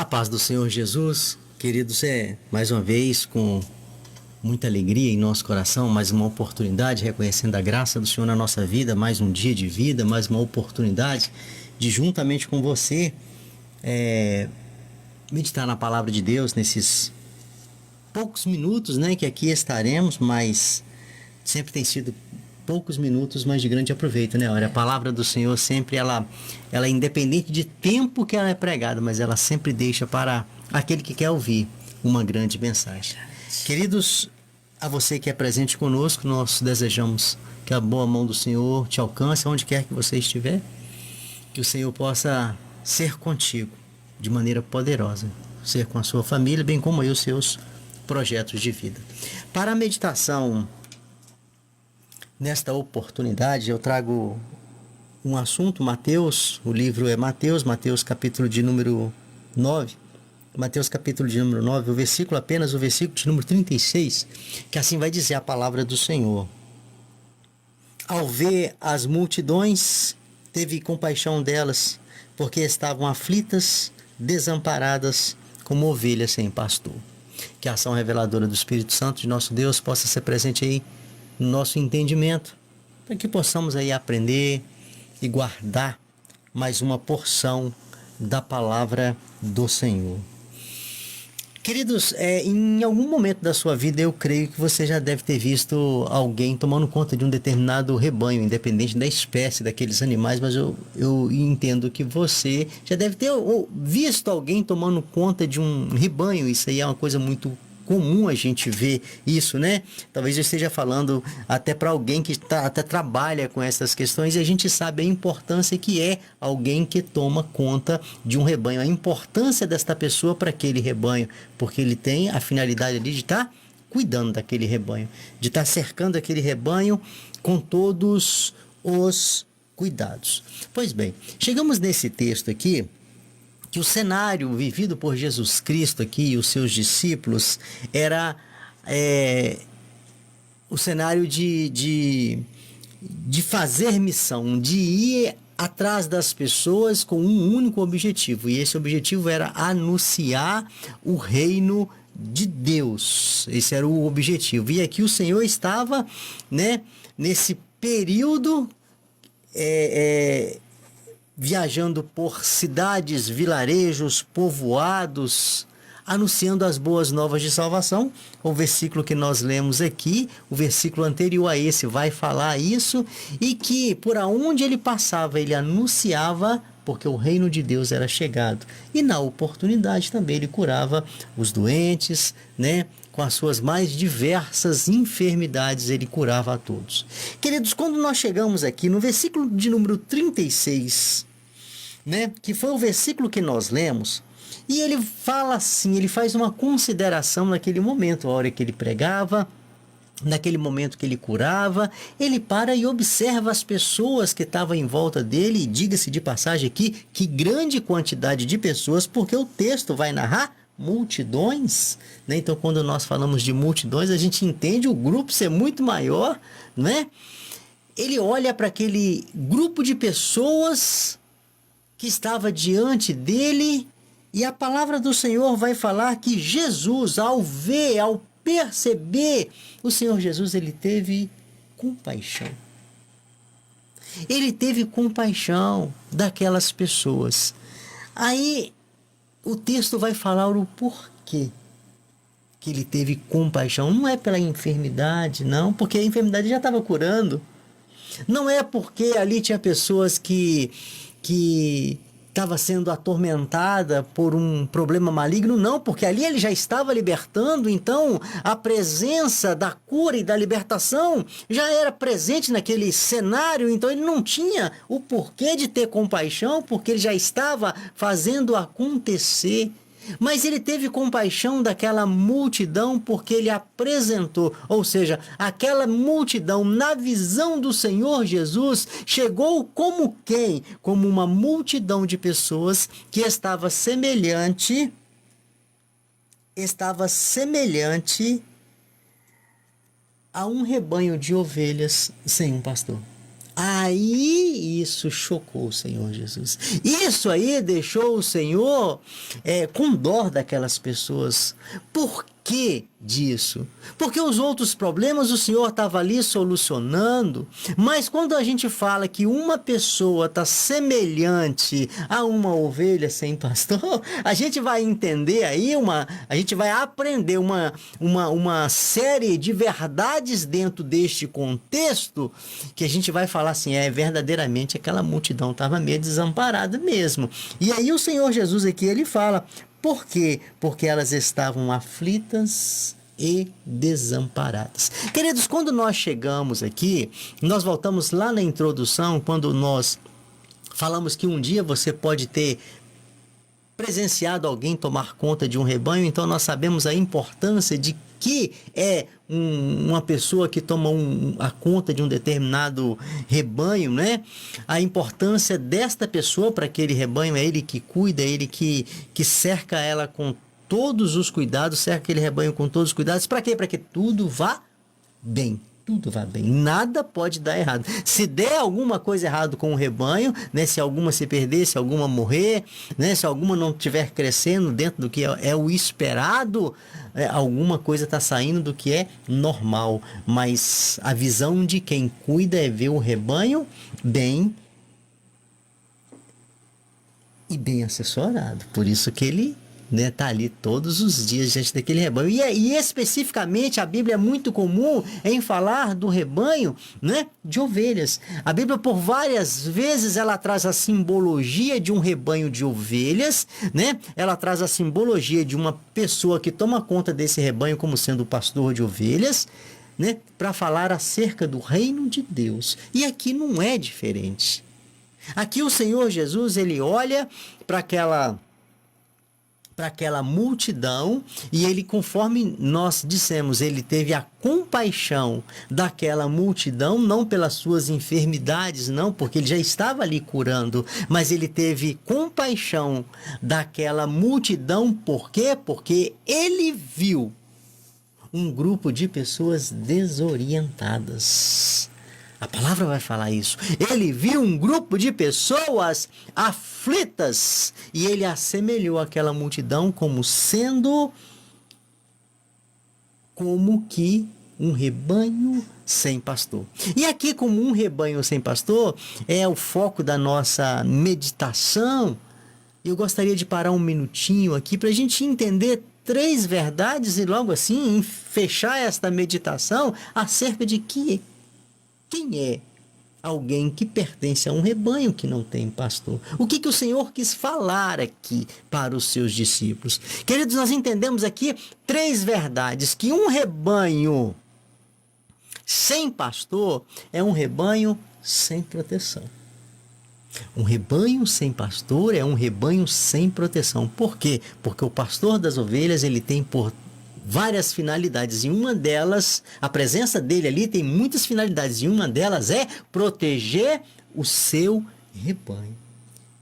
A paz do Senhor Jesus, queridos, mais uma vez com muita alegria em nosso coração, mais uma oportunidade, reconhecendo a graça do Senhor na nossa vida, mais um dia de vida, mais uma oportunidade de juntamente com você meditar na palavra de Deus nesses poucos minutos, né, que aqui estaremos, mas sempre tem sido poucos minutos, mas de grande aproveito, né? Olha, a palavra do Senhor sempre, ela é independente de tempo que ela é pregada, mas ela sempre deixa para aquele que quer ouvir uma grande mensagem. Queridos, a você que é presente conosco, nós desejamos que a boa mão do Senhor te alcance onde quer que você estiver, que o Senhor possa ser contigo de maneira poderosa, ser com a sua família, bem como aí os seus projetos de vida. Para a meditação nesta oportunidade, eu trago um assunto, Mateus, o livro é Mateus capítulo de número 9, Mateus capítulo de número 9, apenas o versículo de número 36, que assim vai dizer a palavra do Senhor. Ao ver as multidões, teve compaixão delas, porque estavam aflitas, desamparadas, como ovelhas sem pastor. Que a ação reveladora do Espírito Santo de nosso Deus possa ser presente aí no nosso entendimento, para que possamos aí aprender e guardar mais uma porção da palavra do Senhor. Queridos, em algum momento da sua vida eu creio que você já deve ter visto alguém tomando conta de um determinado rebanho, independente da espécie daqueles animais, mas eu entendo que você já deve ter visto alguém tomando conta de um rebanho. Isso aí é uma coisa muito comum a gente ver isso, né? Talvez eu esteja falando até para alguém que até trabalha com essas questões, e a gente sabe a importância que é alguém que toma conta de um rebanho, a importância desta pessoa para aquele rebanho, porque ele tem a finalidade ali de estar cuidando daquele rebanho, de estar cercando aquele rebanho com todos os cuidados. Pois bem, chegamos nesse texto aqui, que o cenário vivido por Jesus Cristo aqui e os seus discípulos era o cenário de fazer missão, de ir atrás das pessoas com um único objetivo, e esse objetivo era anunciar o reino de Deus. Esse era o objetivo. E aqui o Senhor estava, né, nesse período viajando por cidades, vilarejos, povoados, anunciando as boas novas de salvação. O versículo que nós lemos aqui, o versículo anterior a esse, vai falar isso, e que por onde ele passava, ele anunciava, porque o reino de Deus era chegado. E na oportunidade também ele curava os doentes, né? Com as suas mais diversas enfermidades, ele curava a todos. Queridos, quando nós chegamos aqui no versículo de número 36, né, que foi o versículo que nós lemos, e ele fala assim, ele faz uma consideração naquele momento, a hora que ele pregava, naquele momento que ele curava, ele para e observa as pessoas que estavam em volta dele, e diga-se de passagem aqui, que grande quantidade de pessoas, porque o texto vai narrar multidões, né? Então quando nós falamos de multidões, a gente entende o grupo ser muito maior, né? Ele olha para aquele grupo de pessoas que estava diante dele, e a palavra do Senhor vai falar que Jesus, ao ver, ao perceber, o Senhor Jesus, ele teve compaixão. Ele teve compaixão daquelas pessoas. Aí o texto vai falar o porquê que ele teve compaixão. Não é pela enfermidade, não, porque a enfermidade já estava curando. Não é porque ali tinha pessoas que estava sendo atormentada por um problema maligno, não, porque ali ele já estava libertando. Então a presença da cura e da libertação já era presente naquele cenário, então ele não tinha o porquê de ter compaixão, porque ele já estava fazendo acontecer. Mas ele teve compaixão daquela multidão porque ele apresentou, ou seja, aquela multidão, na visão do Senhor Jesus, chegou como quem? Como uma multidão de pessoas que estava semelhante a um rebanho de ovelhas sem um pastor. Aí isso chocou o Senhor Jesus. Isso aí deixou o Senhor com dó daquelas pessoas. Por que disso? Porque os outros problemas o Senhor estava ali solucionando, mas quando a gente fala que uma pessoa está semelhante a uma ovelha sem pastor, a gente vai entender aí a gente vai aprender uma série de verdades dentro deste contexto que a gente vai falar assim, verdadeiramente aquela multidão estava meio desamparada mesmo. E aí o Senhor Jesus aqui, ele fala, por quê? Porque elas estavam aflitas e desamparadas. Queridos, quando nós chegamos aqui, nós voltamos lá na introdução, quando nós falamos que um dia você pode ter presenciado alguém tomar conta de um rebanho, então nós sabemos a importância de que é uma pessoa que toma a conta de um determinado rebanho, né? A importância desta pessoa para aquele rebanho, é ele que cuida, é ele que cerca ela com todos os cuidados, cerca aquele rebanho com todos os cuidados, para quê? Para que tudo vá bem. Tudo vai bem, nada pode dar errado. Se der alguma coisa errada com o rebanho, né, se alguma se perder, se alguma morrer, né, se alguma não estiver crescendo dentro do que é o esperado, alguma coisa está saindo do que é normal. Mas a visão de quem cuida é ver o rebanho bem e bem assessorado. Por isso que ele tá ali todos os dias diante daquele rebanho. E especificamente a Bíblia é muito comum em falar do rebanho, né, de ovelhas. A Bíblia por várias vezes ela traz a simbologia de um rebanho de ovelhas, né? Ela traz a simbologia de uma pessoa que toma conta desse rebanho como sendo o pastor de ovelhas, né, para falar acerca do reino de Deus. E aqui não é diferente. Aqui o Senhor Jesus, ele olha para aquela multidão e ele, conforme nós dissemos, ele teve a compaixão daquela multidão, não pelas suas enfermidades, não, porque ele já estava ali curando, mas ele teve compaixão daquela multidão. Por quê? Porque ele viu um grupo de pessoas desorientadas. A palavra vai falar isso. Ele viu um grupo de pessoas aflitas e ele assemelhou aquela multidão como sendo como que um rebanho sem pastor. E aqui, como um rebanho sem pastor, é o foco da nossa meditação. Eu gostaria de parar um minutinho aqui para a gente entender 3 verdades e logo assim fechar esta meditação acerca de quem é alguém que pertence a um rebanho que não tem pastor. O que o Senhor quis falar aqui para os seus discípulos? Queridos, nós entendemos aqui 3 verdades, que um rebanho sem pastor é um rebanho sem proteção. Um rebanho sem pastor é um rebanho sem proteção. Por quê? Porque o pastor das ovelhas, ele tem por várias finalidades, e uma delas, a presença dele ali tem muitas finalidades, e uma delas é proteger o seu rebanho.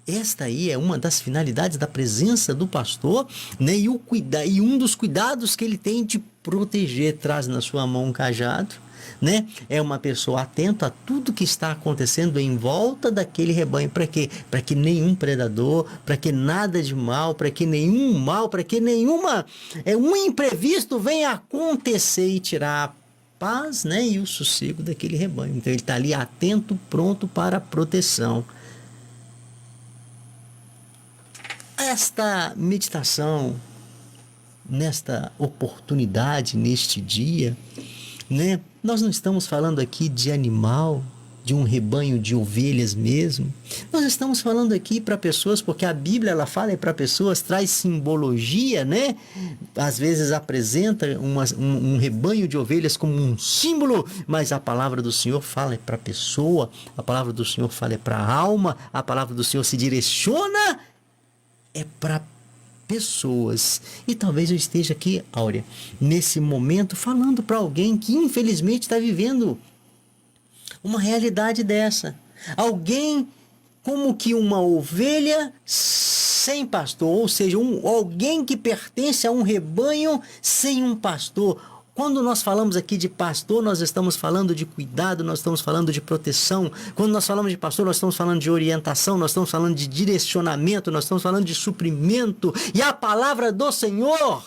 Esta aí é uma das finalidades da presença do pastor, né? E um dos cuidados que ele tem de proteger, traz na sua mão um cajado, né? É uma pessoa atenta a tudo que está acontecendo em volta daquele rebanho. Para quê? Para que nenhum predador, para que nada de mal, para que nenhum mal, para que um imprevisto venha acontecer e tirar a paz, né, e o sossego daquele rebanho. Então ele está ali atento, pronto para a proteção. Esta meditação, nesta oportunidade, neste dia, né? Nós não estamos falando aqui de animal, de um rebanho de ovelhas mesmo. Nós estamos falando aqui para pessoas, porque a Bíblia, ela fala para pessoas, traz simbologia, né? Às vezes apresenta um rebanho de ovelhas como um símbolo, mas a palavra do Senhor fala para a pessoa, a palavra do Senhor fala para a alma, a palavra do Senhor se direciona para pessoas. E talvez eu esteja aqui, Áurea, nesse momento falando para alguém que infelizmente está vivendo uma realidade dessa. Alguém como que uma ovelha sem pastor, ou seja, alguém que pertence a um rebanho sem um pastor. Quando nós falamos aqui de pastor, nós estamos falando de cuidado, nós estamos falando de proteção. Quando nós falamos de pastor, nós estamos falando de orientação, nós estamos falando de direcionamento, nós estamos falando de suprimento. E a palavra do Senhor,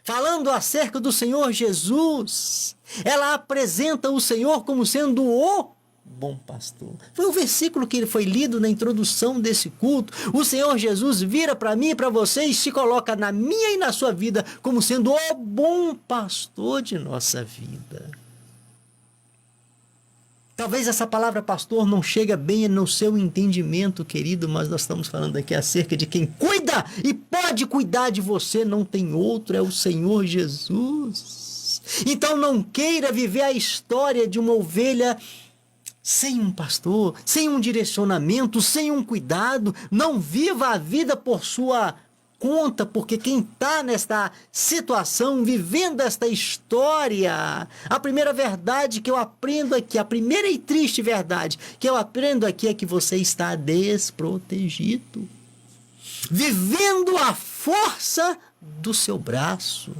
falando acerca do Senhor Jesus, ela apresenta o Senhor como sendo o bom pastor. Foi o versículo que foi lido na introdução desse culto. O Senhor Jesus vira para mim e para você e se coloca na minha e na sua vida como sendo o bom pastor de nossa vida. Talvez essa palavra pastor não chegue bem no seu entendimento, querido, mas nós estamos falando aqui acerca de quem cuida e pode cuidar de você, não tem outro, é o Senhor Jesus. Então não queira viver a história de uma ovelha sem um pastor, sem um direcionamento, sem um cuidado. Não viva a vida por sua conta, porque quem está nesta situação, vivendo esta história, a primeira verdade que eu aprendo aqui, a primeira e triste verdade que eu aprendo aqui é que você está desprotegido, vivendo a força do seu braço.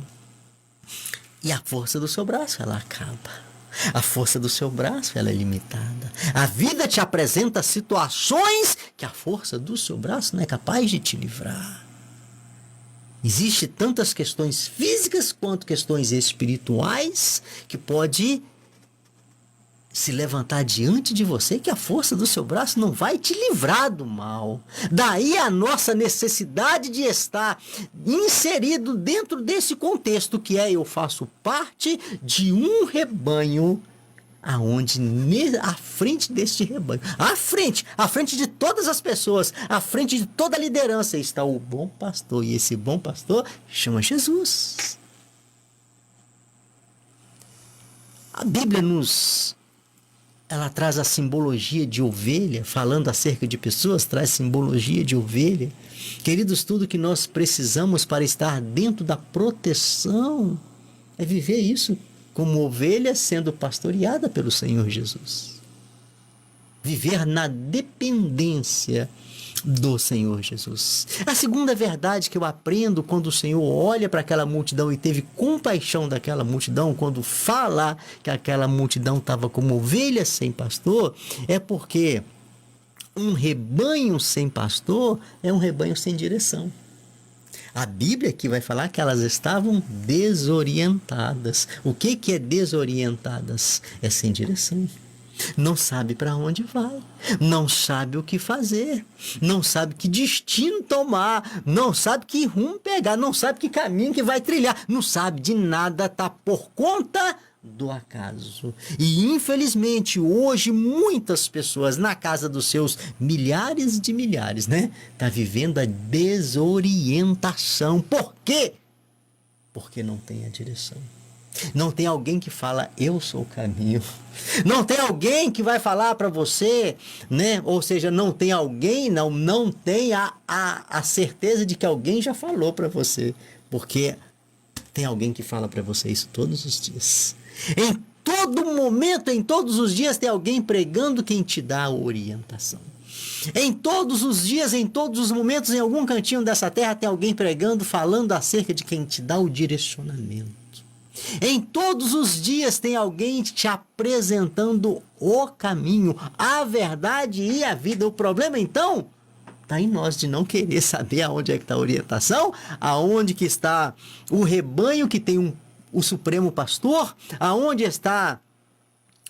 E a força do seu braço, ela acaba. A força do seu braço, ela é limitada. A vida te apresenta situações que a força do seu braço não é capaz de te livrar. Existem tantas questões físicas quanto questões espirituais que pode se levantar diante de você, que a força do seu braço não vai te livrar do mal. Daí a nossa necessidade de estar inserido dentro desse contexto que é: eu faço parte de um rebanho, aonde à frente deste rebanho, à frente de todas as pessoas, à frente de toda a liderança está o bom pastor, e esse bom pastor chama Jesus. A Bíblia ela traz a simbologia de ovelha, falando acerca de pessoas, traz simbologia de ovelha. Queridos, tudo que nós precisamos para estar dentro da proteção é viver isso como ovelha sendo pastoreada pelo Senhor Jesus. Viver na dependência do Senhor Jesus. A segunda verdade que eu aprendo quando o Senhor olha para aquela multidão e teve compaixão daquela multidão, quando fala que aquela multidão estava como ovelha sem pastor, é porque um rebanho sem pastor é um rebanho sem direção. A Bíblia aqui vai falar que elas estavam desorientadas. O que é desorientadas? É sem direção. Não sabe para onde vai, não sabe o que fazer, não sabe que destino tomar, não sabe que rumo pegar, não sabe que caminho que vai trilhar, não sabe de nada, está por conta do acaso. E infelizmente hoje muitas pessoas na casa dos seus milhares de milhares, tá vivendo a desorientação. Por quê? Porque não tem a direção. Não tem alguém que fala, eu sou o caminho. Não tem alguém que vai falar para você, Ou seja, não tem alguém, não tem a certeza de que alguém já falou para você. Porque tem alguém que fala para você isso todos os dias. Em todo momento, em todos os dias, tem alguém pregando quem te dá a orientação. Em todos os dias, em todos os momentos, em algum cantinho dessa terra, tem alguém pregando, falando acerca de quem te dá o direcionamento. Em todos os dias tem alguém te apresentando o caminho, a verdade e a vida. O problema, então, está em nós de não querer saber aonde é que está a orientação, aonde que está o rebanho que tem o supremo pastor, aonde está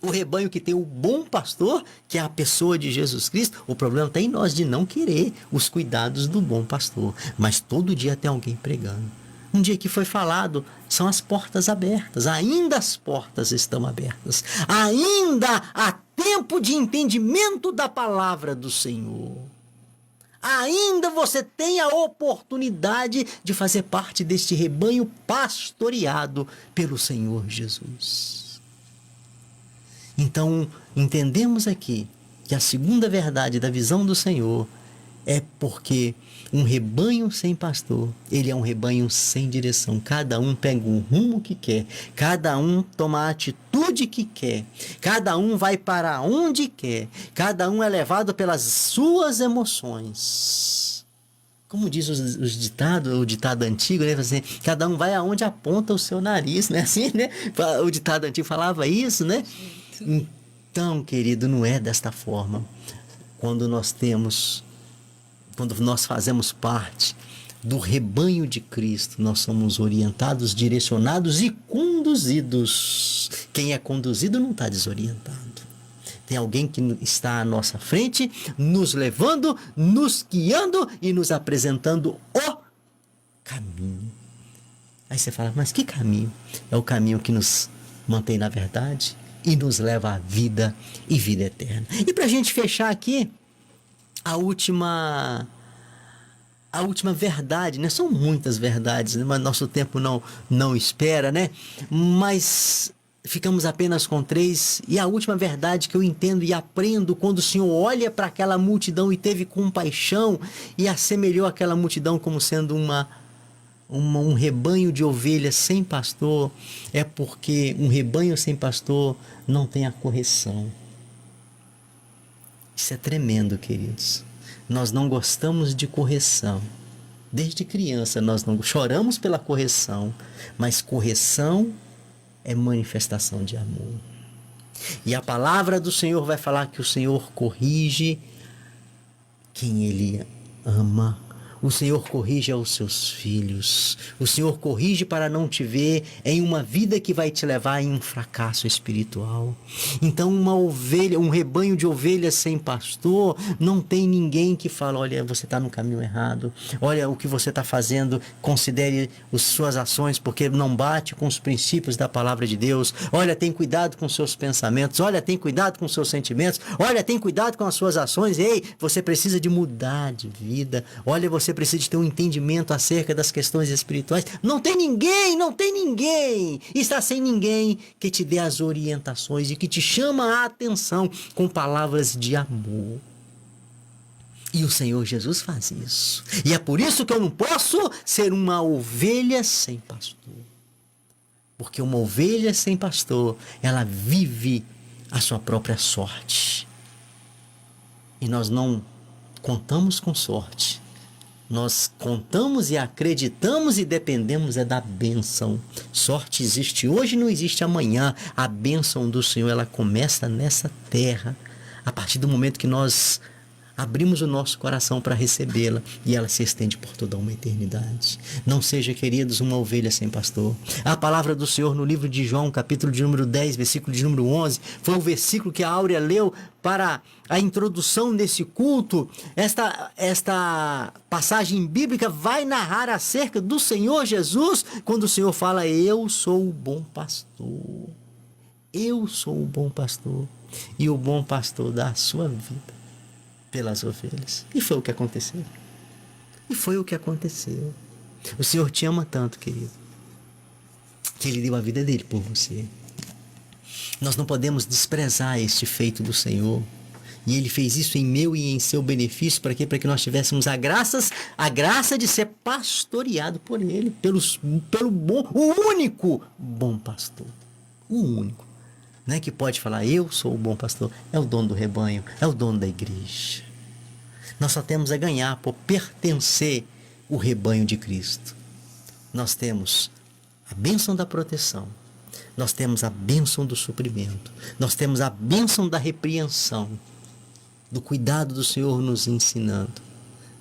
o rebanho que tem o bom pastor, que é a pessoa de Jesus Cristo. O problema está em nós de não querer os cuidados do bom pastor. Mas todo dia tem alguém pregando. Um dia que foi falado, são as portas abertas. Ainda as portas estão abertas. Ainda há tempo de entendimento da palavra do Senhor. Ainda você tem a oportunidade de fazer parte deste rebanho pastoreado pelo Senhor Jesus. Então, entendemos aqui que a segunda verdade da visão do Senhor é porque um rebanho sem pastor, ele é um rebanho sem direção. Cada um pega o rumo que quer, cada um toma a atitude que quer, cada um vai para onde quer, cada um é levado pelas suas emoções. Como diz os ditados, o ditado antigo, né? Assim, cada um vai aonde aponta o seu nariz, né? Assim, né? O ditado antigo falava isso, né? Então, querido, não é desta forma. Quando nós fazemos parte do rebanho de Cristo, nós somos orientados, direcionados e conduzidos. Quem é conduzido não está desorientado. Tem alguém que está à nossa frente, nos levando, nos guiando e nos apresentando o caminho. Aí você fala, mas que caminho? É o caminho que nos mantém na verdade e nos leva à vida e vida eterna. E para a gente fechar aqui, a última verdade, né? São muitas verdades, né? Mas nosso tempo não espera, né? Mas ficamos apenas com 3. E a última verdade que eu entendo e aprendo quando o Senhor olha para aquela multidão e teve compaixão e assemelhou aquela multidão como sendo um rebanho de ovelhas sem pastor, é porque um rebanho sem pastor não tem a correção. Isso é tremendo, queridos. Nós não gostamos de correção. Desde criança nós não choramos pela correção, mas correção é manifestação de amor. E a palavra do Senhor vai falar que o Senhor corrige quem Ele ama. O Senhor corrige aos seus filhos. O Senhor corrige para não te ver em uma vida que vai te levar em um fracasso espiritual. Então uma ovelha, um rebanho de ovelhas sem pastor, não tem ninguém que fala, olha, você está no caminho errado. Olha o que você está fazendo, considere as suas ações, porque não bate com os princípios da palavra de Deus. Olha, tem cuidado com seus pensamentos. Olha, tem cuidado com seus sentimentos. Olha, tem cuidado com as suas ações. Ei, você precisa de mudar de vida. Olha, você precisa de ter um entendimento acerca das questões espirituais. Não tem ninguém, está sem ninguém que te dê as orientações e que te chama a atenção com palavras de amor. E o Senhor Jesus faz isso. E é por isso que eu não posso ser uma ovelha sem pastor. Porque uma ovelha sem pastor, ela vive a sua própria sorte. E nós não contamos com sorte. Nós contamos e acreditamos e dependemos é da bênção. Sorte existe hoje, não existe amanhã. A bênção do Senhor, ela começa nessa terra. A partir do momento que nós abrimos o nosso coração para recebê-la e ela se estende por toda uma eternidade. Não seja, queridos, uma ovelha sem pastor. A palavra do Senhor no livro de João, capítulo de número 10, versículo de número 11, foi o versículo que a Áurea leu para a introdução desse culto. Esta passagem bíblica vai narrar acerca do Senhor Jesus, quando o Senhor fala, eu sou o bom pastor. Eu sou o bom pastor. E o bom pastor dá a sua vida pelas ovelhas. E foi o que aconteceu. O Senhor te ama tanto, querido, que Ele deu a vida dele por você. Nós não podemos desprezar este feito do Senhor. E Ele fez isso em meu e em seu benefício. Para quê? Para que nós tivéssemos a graça de ser pastoreado por Ele, o único bom pastor. O único. Não é que pode falar, eu sou o bom pastor. É o dono do rebanho, é o dono da igreja. Nós só temos a ganhar por pertencer ao rebanho de Cristo. Nós temos a bênção da proteção. Nós temos a bênção do suprimento. Nós temos a bênção da repreensão. Do cuidado do Senhor nos ensinando,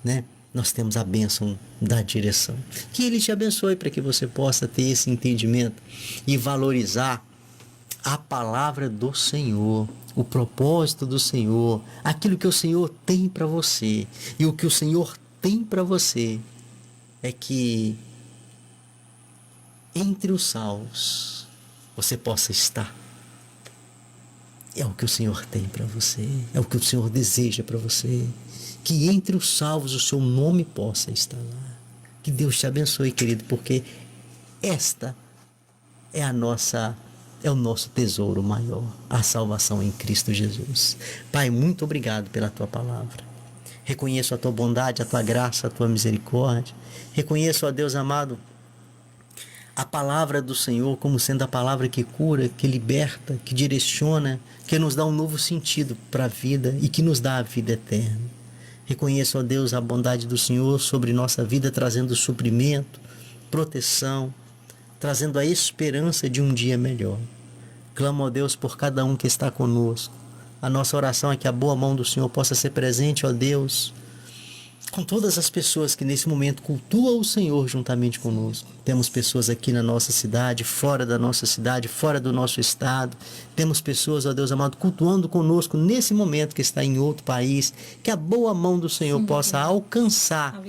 né? Nós temos a bênção da direção. Que Ele te abençoe para que você possa ter esse entendimento e valorizar a palavra do Senhor, o propósito do Senhor, aquilo que o Senhor tem para você. E o que o Senhor tem para você é que entre os salvos você possa estar. É o que o Senhor tem para você, é o que o Senhor deseja para você. Que entre os salvos o seu nome possa estar lá. Que Deus te abençoe, querido, porque esta é o nosso tesouro maior, a salvação em Cristo Jesus. Pai, muito obrigado pela tua palavra. Reconheço a tua bondade, a tua graça, a tua misericórdia. Reconheço, ó Deus amado, a palavra do Senhor como sendo a palavra que cura, que liberta, que direciona, que nos dá um novo sentido para a vida e que nos dá a vida eterna. Reconheço, ó Deus, a bondade do Senhor sobre nossa vida, trazendo suprimento, proteção, trazendo a esperança de um dia melhor. Clamo, ó Deus, por cada um que está conosco. A nossa oração é que a boa mão do Senhor possa ser presente, ó Deus, com todas as pessoas que nesse momento cultuam o Senhor juntamente conosco. Temos pessoas aqui na nossa cidade, fora da nossa cidade, fora do nosso estado. Temos pessoas, ó Deus amado, cultuando conosco nesse momento que está em outro país. Que a boa mão do Senhor possa alcançar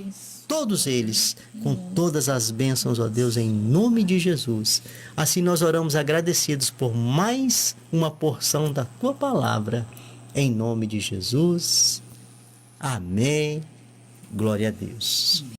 todos eles com todas as bênçãos, ó Deus, em nome de Jesus. Assim nós oramos agradecidos por mais uma porção da Tua Palavra. Em nome de Jesus. Amém. Glória a Deus.